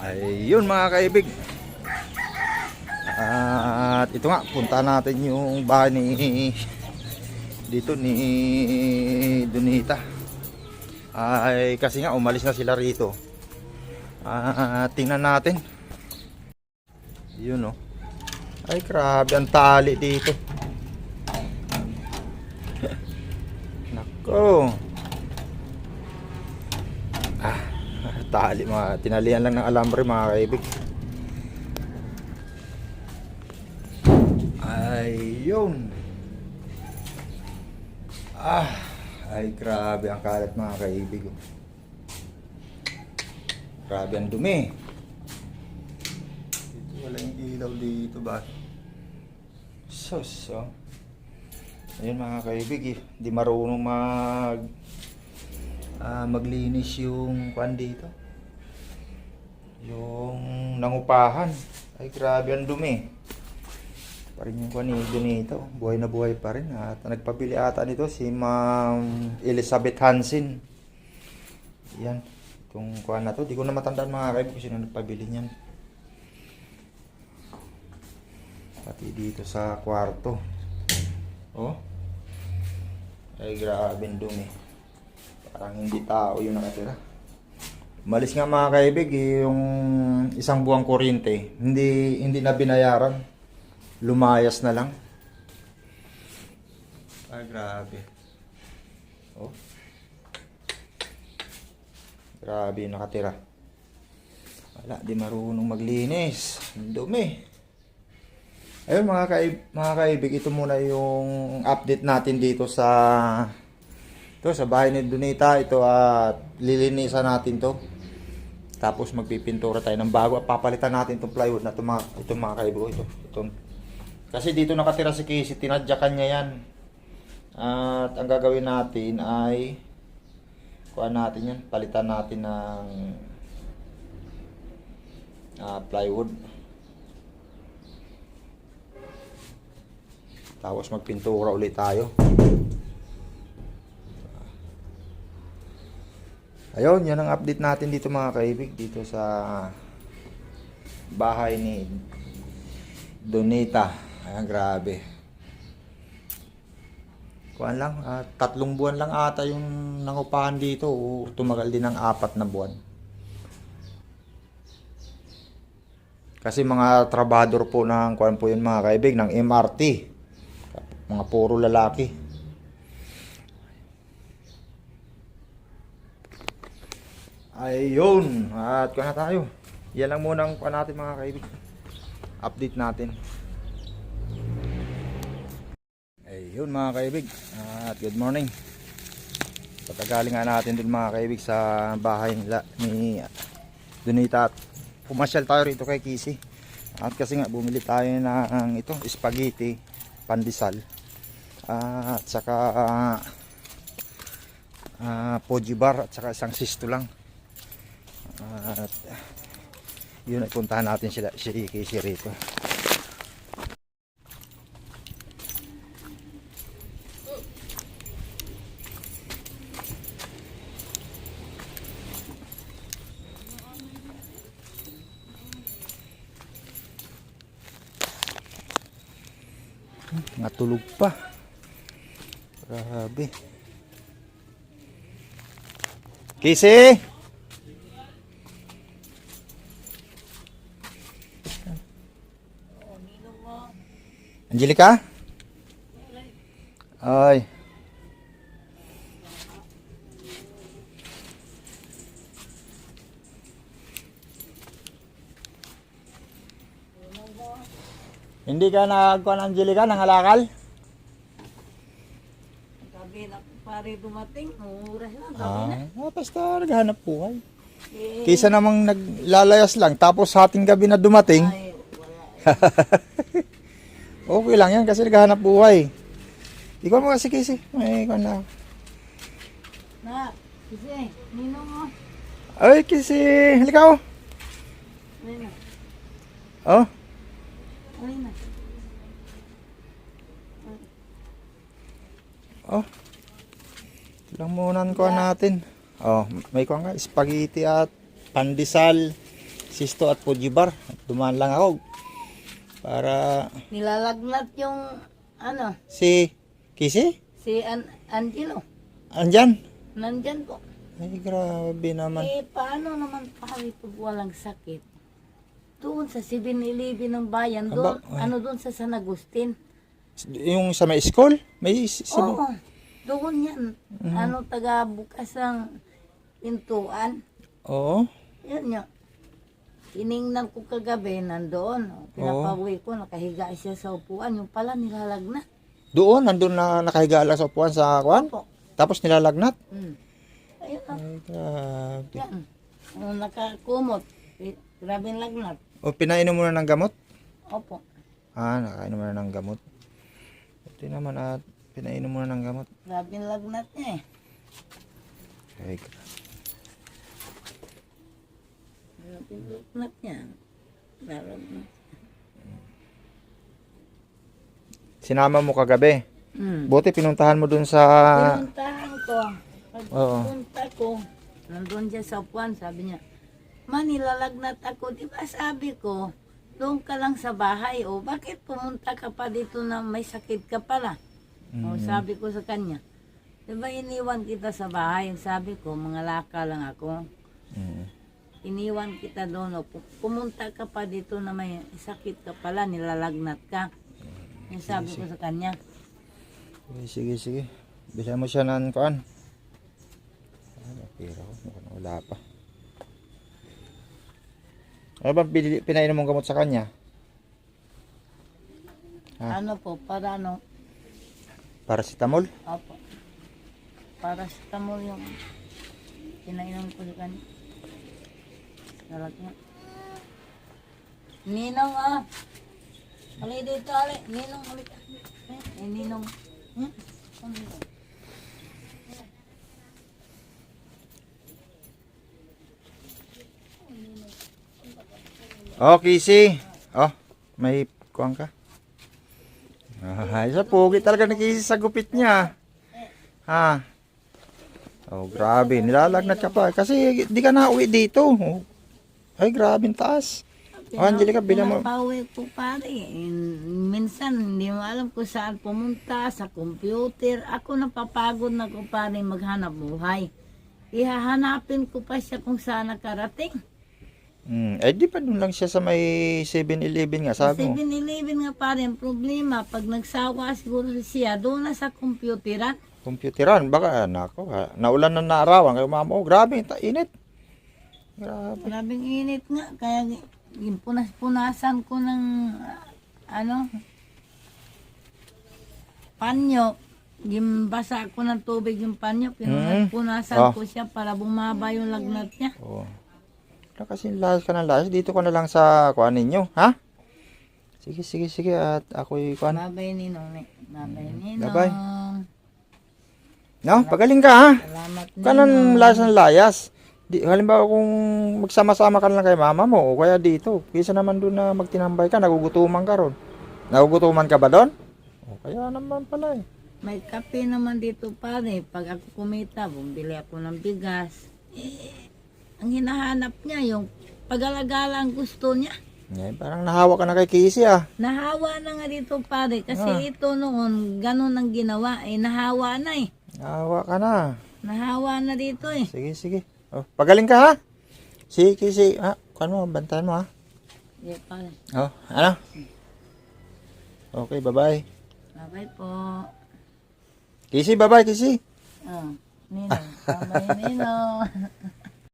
Ayun mga kaibig. At ito nga, punta natin yung bahay dito ni Donita. Ay kasi nga umalis na sila rito. Tingnan natin. Yun oh. Ay grabe ang tali dito. Nako. Tali mga tinalian lang ng alambre mga kaibig. Ayun. Ay grabe ang kalat mga kaibig. Grabe ang dumi. Dito wala yung ilaw dito ba? Sus oh. Ayun mga kaibig, di marunong maglinis yung kwan dito. Yung nangupahan. Ay grabe ang dumi. Pa rin yung kwan dito. Buhay na buhay pa rin. At nagpabili ata nito si Ma'am Elizabeth Hansen. Yan. Itong kwan na to. Di ko na matandaan mga kaibig kung sino nagpabili niyan. Pati dito sa kwarto. Oh. Ay grabe ang dumi. Parang hindi tao yung nakatira. Malis nga mga kaibig, yung isang buwang kuryente, hindi na binayaran. Lumayas na lang. Ay grabe. Oh. Grabe yung nakatira. Wala, di marunong maglinis. Ang dumi. Ayun mga kaibig, ito muna yung update natin dito sa bahay ni Donita. Ito at lilinisan natin to. Tapos magpipintura tayo ng bago at papalitan natin itong plywood na ito mga kaibig. Ito. Kasi dito nakatira si Casey, tinadyakan niya yan. At ang gagawin natin ay kuha natin yan, palitan natin ng plywood. Tapos magpintura ulit tayo. Ayun, yan ang update natin dito mga kaibig, dito sa bahay ni Donita. Ayan, grabe. Kuhaan lang, 3 buwan lang ata yung nangupahan dito. Tumagal din ng 4 na buwan. Kasi mga trabador po ng kuhaan po yun mga kaibig, ng MRT. Mga puro lalaki. Ayun, at kuha na tayo. Yan lang muna ang kuha natin mga kaibig. Update natin. Ayun mga kaibig, at good morning. Patagaling nga natin dun mga kaibig sa bahay ni Donita. At pumasyal tayo rito kay Kisi. At kasi nga bumili tayo ng ito, spaghetti, pandesal. At saka poji bar at saka isang sisto lang. At yun ay puntahan natin si Casey rito. Natulog pa. Grabe. Casey! Angelica? Ay. Hindi ka nagkuha ng Angelica ng halakal? Sabi na pare dumating, oras na, sabi na. Basta naghanap buhay. Kaysa namang naglalayas lang tapos hating gabi na dumating. Ay, wala. Okay lang yan kasi naghahanap buhay. Ikaw mo kasi Casey. May ikaw na. Na, kasi, ninong mo. Ay Casey, halika oh. Ay na, Oh. ay na. Oh. Ito lang muna ang kuha natin. Oh, may kuha nga spaghetti at pandesal. Sisto at Pujibar. Dumaan lang ako para Nilalagnat yung, ano, si Kisi, si Angelo. andyan. Nandyan po. Ay, grabe naman. Eh, paano naman pare pag walang sakit? Doon sa 7-Eleven ng bayan, doon, doon sa San Agustin. Yung sa may school, may Oo, doon yan. Taga bukas ng pintuan. Oo. Yan yun. Tiningnan ko kagabi, nandoon. Pinapawi ko, nakahiga siya sa upuan. Yung pala nilalagnat. Doon, nandun na nakahiga lang sa upuan sa kwan. Opo. Tapos nilalagnat. Ayun na. Ay, grabe. Yan. Nakakumot. Grabing lagnat. O, pinainom mo na ng gamot? Opo. Nakainom mo na ng gamot. Ito naman at pinainom mo na ng gamot. Grabing lagnat niya eh. Ay, Grabing lagnat niya. Lagnat. sinama mo kagabi. Buti pinuntahan mo dun sa... Pinuntahan ko. Oo. Pagpunta ko, nandun siya sa upuan, sabi niya, "Ma, nilalagnat ako." Di ba sabi ko, doon ka lang sa bahay. O bakit pumunta ka pa dito na may sakit ka pala? O sabi ko sa kanya, "Di ba iniwan kita sa bahay?" Sabi ko, "Mga laka lang ako." Iniwan kita doon. O pumunta ka pa dito na may sakit ka pala, nilalagnat ka. Yung sabi ko sa kanya. Sige. Bilhan mo siya ng kuan. Pira ko, mukhang wala pa. Ano ba pinainom mong gamot sa kanya? Ano po, para ano? Paracetamol? Opo. Paracetamol yung pinainom ko sa kanya. Nalagyan. Ninong Ali dito, Ali. Ninong, Ali. Ninong. Ano yun? Kisi. May kuwan ka. Isa pogi talaga ni Kisi sa gupit niya. Grabe. Nilalagnat ka pa. Kasi di ka na uwi dito. Ay, grabe taas. Angelica, bilang mo. Pinapauwi ko pare. Minsan, hindi mo alam kung saan pumunta, sa computer. Ako napapagod na ko pare maghanap buhay. Ihahanapin ko pa siya kung saan nakarating. Di pa dun lang siya sa may 7-Eleven nga, sabi mo. 7-Eleven nga pare, ang problema, pag nagsawa siguro siya, doon na sa computeran. Computeran, baka, naulan na naarawan kayo mama. Grabe, init. Grabe. Grabing init nga, kaya punas-punasan ko ng, panyo. Basa ko ng tubig yung panyo, punasan ko siya para bumaba yung lagnat niya. Kasi lahas ka ng lahas, dito ka na lang sa kuan ninyo, ha? Sige, at ako'y kuan. Babay Ninong. Babay. No, pagaling ka, ha? Salamat Kanang lahas ng layas. Halimbawa kung magsama-sama ka lang kay mama mo, o kaya dito, kaysa naman doon na magtinambay ka, nagugutuman ka ron. Nagugutuman ka ba doon? Kaya naman pala eh. May kape naman dito pare. Pag ako kumita, bumili ako ng bigas. Ang hinahanap niya, yung pag-alagala ang gusto niya. Parang nahawa ka na kay Casey ah. Nahawa na nga dito pare. Kasi ito noon, ganun ang ginawa. Nahawa na eh. Nahawa ka na. Nahawa na dito eh. Sige. Pagaling ka ha? Si Casey, kuan mo, bantayan mo ha? Sige pare. Ano? Okay, bye-bye. Bye po. Casey, bye-bye, Casey. Ninong. Bye Ninong.